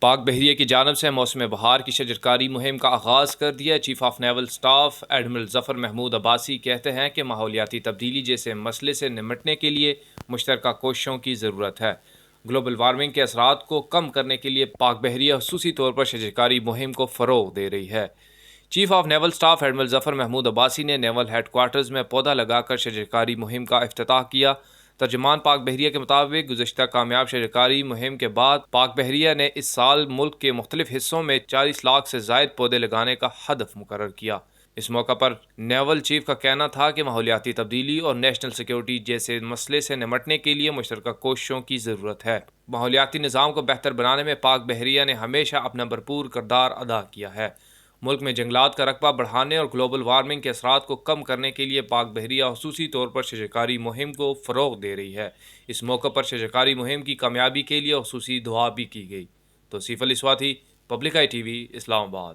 پاک بحریہ کی جانب سے موسم بہار کی شجرکاری مہم کا آغاز کر دیا۔ Chief of naval staff admiral Zafar Mahmood Abbasi کہتے ہیں کہ ماحولیاتی تبدیلی جیسے مسئلے سے نمٹنے کے لیے مشترکہ کوششوں کی ضرورت ہے۔ گلوبل وارمنگ کے اثرات کو کم کرنے کے لیے پاک بحریہ خصوصی طور پر شجرکاری مہم کو فروغ دے رہی ہے۔ Chief of naval staff admiral Zafar Mahmood Abbasi نے نیول ہیڈ کوارٹرز میں پودا لگا کر شجرکاری مہم کا افتتاح کیا۔ ترجمان پاک بحریہ کے مطابق گزشتہ کامیاب شجرکاری مہم کے بعد پاک بحریہ نے اس سال ملک کے مختلف حصوں میں 40 لاکھ سے زائد پودے لگانے کا ہدف مقرر کیا۔ اس موقع پر نیول چیف کا کہنا تھا کہ ماحولیاتی تبدیلی اور نیشنل سیکیورٹی جیسے مسئلے سے نمٹنے کے لیے مشترکہ کوششوں کی ضرورت ہے۔ ماحولیاتی نظام کو بہتر بنانے میں پاک بحریہ نے ہمیشہ اپنا بھرپور کردار ادا کیا ہے۔ ملک میں جنگلات کا رقبہ بڑھانے اور گلوبل وارمنگ کے اثرات کو کم کرنے کے لیے پاک بحریہ خصوصی طور پر شجرکاری مہم کو فروغ دے رہی ہے۔ اس موقع پر شجرکاری مہم کی کامیابی کے لیے خصوصی دعا بھی کی گئی۔ Tauseef Ali Swati, public I T V, اسلام آباد۔